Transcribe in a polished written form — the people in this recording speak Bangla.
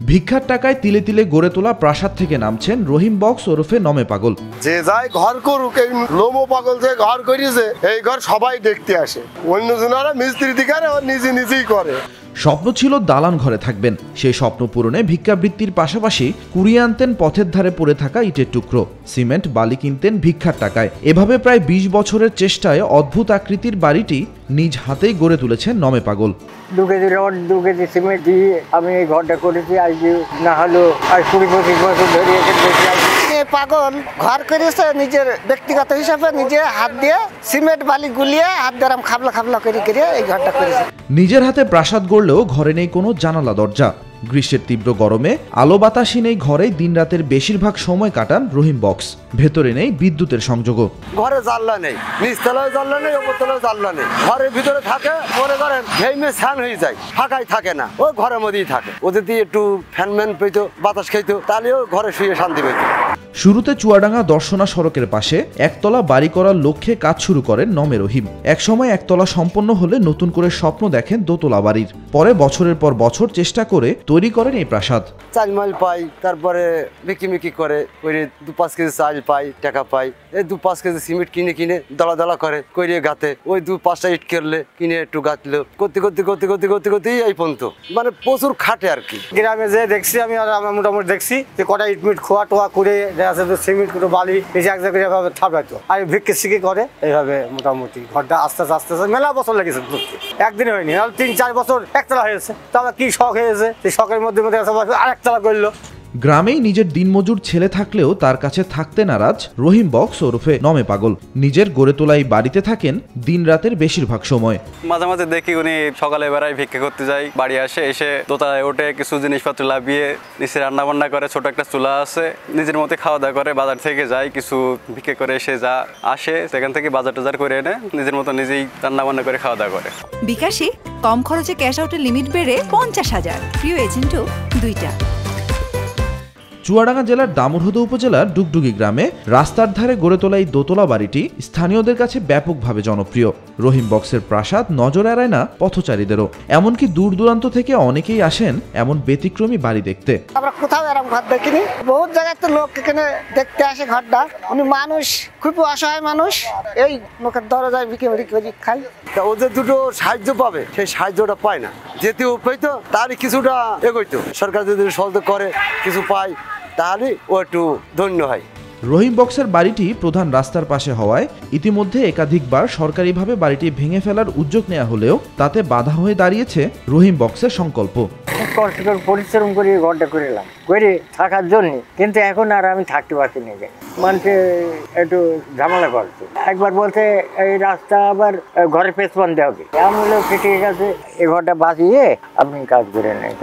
ভিক্ষার টাকায় তিলে তিলে গড়ে তোলা প্রাসাদ থেকে নামছেন রহিম বক্স ওরফে নমে পাগল। যে যায় ঘর করুক, এই লোমো পাগল যে ঘর করিয়েছে এই ঘর সবাই দেখতে আসে, অন্য জনারা মিস্ত্রি দিকে নিজে নিজেই করে। স্বপ্ন ছিল দালান ঘরে থাকবেন, সেই স্বপ্ন পূরণে ভিক্ষাবৃত্তির পাশাপাশি কুড়িয়ে আনতেন পথের ধারে পড়ে থাকা ইটের টুকরো, সিমেন্ট বালি কিনতেন ভিক্ষার টাকায়। এভাবে প্রায় 20 বছরের চেষ্টায় অদ্ভুত আকৃতির বাড়িটি নিজ হাতেই গড়ে তুলেছেন নমে পাগল। 2 কেজি রড 2 কেজি সিমেন্ট দিয়ে আমি এই ঘরটা করেছি। আজ না হলো আর 20-25 বছর ধরে পাগল ঘর করেছে নিজের ব্যক্তিগত হিসাবে, নিজে হাত দিয়ে সিমেন্ট বালি গুলিয়ে হাত দিয়ে খাবলা খাবলা করে এই ঘরটা করেছে। নিজের হাতে প্রাসাদ গড়লেও ঘরে নেই কোনো জানালা দরজা। গ্রীষ্মের তীব্র গরমে আলো বাতাসহীন এই ঘরেই দিনরাতের বেশিরভাগ সময় কাটান রহিম বক্স। ভেতরে নেই বিদ্যুতের সংযোগও। ঘরে জানলা নেই, নিচতলায় জানলা নেই, ওপরতলায় জানলা নেই। ঘরের ভিতরে থাকে মনে করেন ঘেমে স্নান হয়ে যায়, ফাঁকাই থাকে না, ওই ঘরের মধ্যেই থাকে। ওদের দিয়ে একটু ফ্যান পেতো, বাতাস খাইতো, তাহলেও ঘরে শুয়ে শান্তি পেত। শুরুতে চুয়াডাঙ্গা দর্শনা সড়কের পাশে একতলা বাড়ি করার লক্ষ্যে কাজ শুরু করেন নমে রহিম। একসময় একতলা সম্পন্ন হলে নতুন করে স্বপ্ন দেখেন দোতলা বাড়ির। পরে বছরের পর বছর চেষ্টা করে তৈরি করেন এই প্রাসাদ। চাল মাল পাই, তারপরে বিকিমিকি করে 2-5 কেজি চাল পাই, টাকা পাই। এই 2-5 কেজি সিমেন্ট কিনে দলা করে কইরে গাতে, ওই 2-5টা ইট করলে কিনে একটু গাঁথলো, করতে এই পর্যন্ত। মানে প্রচুর খাটে আর কি। গ্রামে যে দেখছি আমি, আর আমরা মোটামুটি দেখছি যে কটা ইটমিট খোয়া টোয়া করে সিমেন্ট করে বালি এসে এক জায়গায় এভাবে থাকাইতো, আর ভিক্ষে শিখে করে এইভাবে মোটামুটি ঘরটা আস্তে আস্তে মেলা বছর লেগেছে। একদিনে হয়নি, 3-4 বছর একতলা হয়েছে। তবে কি শখ হয়েছে, সেই শখের মধ্যে আরেকতলা করলো। গ্রামেই নিজের দিনমজুর ছেলে থাকলেও তার কাছে থাকতে নারাজ রহিম বক্স ওরফে নমে পাগল। নিজের গড়ে তোলা এই বাড়িতে থাকেন দিন রাতের বেশিরভাগ সময়। মাঝে মাঝে দেখি উনি সকালে বেড়ায় ভিক্ষা করতে যায়, বাড়ি এসে দোতলায় ওঠে, কিছু জিনিসপত্র লাভিয়ে নিচে রান্না বান্না করে, ছোট একটা চুলা আছে, নিজের মতো খাওয়া দাওয়া করে, বাজার থেকে যায় কিছু ভিক্ষা করে এসে যা আসে সেখান থেকে বাজার টাজার করে এনে নিজের মতো নিজেই রান্না বান্না করে খাওয়া দাওয়া করে। বিকাশে কম খরচে ক্যাশ আউটের লিমিট বেড়ে 50,000, প্রিয় এজেন্টও 2টা। চুয়াডাঙ্গা জেলার দামুড়হুদা উপজেলার ডুগডুগি গ্রামে রাস্তার ধারে গড়ে তোলা এই দোতলা বাড়িটি স্থানীয়দের কাছে ব্যাপকভাবে জনপ্রিয়। রহিম বক্সের প্রাসাদ নজর এড়ায় না পথচারীদেরও, এমনকি দূর দূরান্ত থেকে অনেকেই আসেন এমন ব্যতিক্রমী বাড়ি দেখতে। আমরা কোথাও এরকম ঘর দেখিনি, বহুত জায়গায় তো লোক এখানে দেখতে আসে ঘরটা। উনি মানুষ খুব অসহায় মানুষ, এই লোকের দরজায় বিক্রি খাই। তা ওদের দুটো সাহায্য পাবে, সেই সাহায্যটা পায় না। যেতেও পেতো তারই কিছুটা এগোইতো, সরকার যদি সহযোগ করে কিছু পায় তাহলে ও একটু ধন্য হয়। রহিম বক্সের বাড়িটি প্রধান রাস্তার পাশে হওয়ায় ইতিমধ্যে একাধিকবার সরকারিভাবে বাড়িটি ভেঙে ফেলার উদ্যোগ নেওয়া হলেও তাতে বাধা হয়ে দাঁড়িয়েছে রহিম বক্সের সংকল্প। কষ্ট করে পরিশ্রম করে ঘরটা করিলাম করে থাকার জন্য, কিন্তু এখন আর আমি থাকতে পারছি না। মানুষে একটু ঝামেলা করছে, একবার বলতে এই রাস্তা আবার ঘরের পেছন দেওয়া হবে। আমি বললাম ঠিক আছে, এই ঘরটা বাঁচিয়ে আপনি কাজ করে নেই।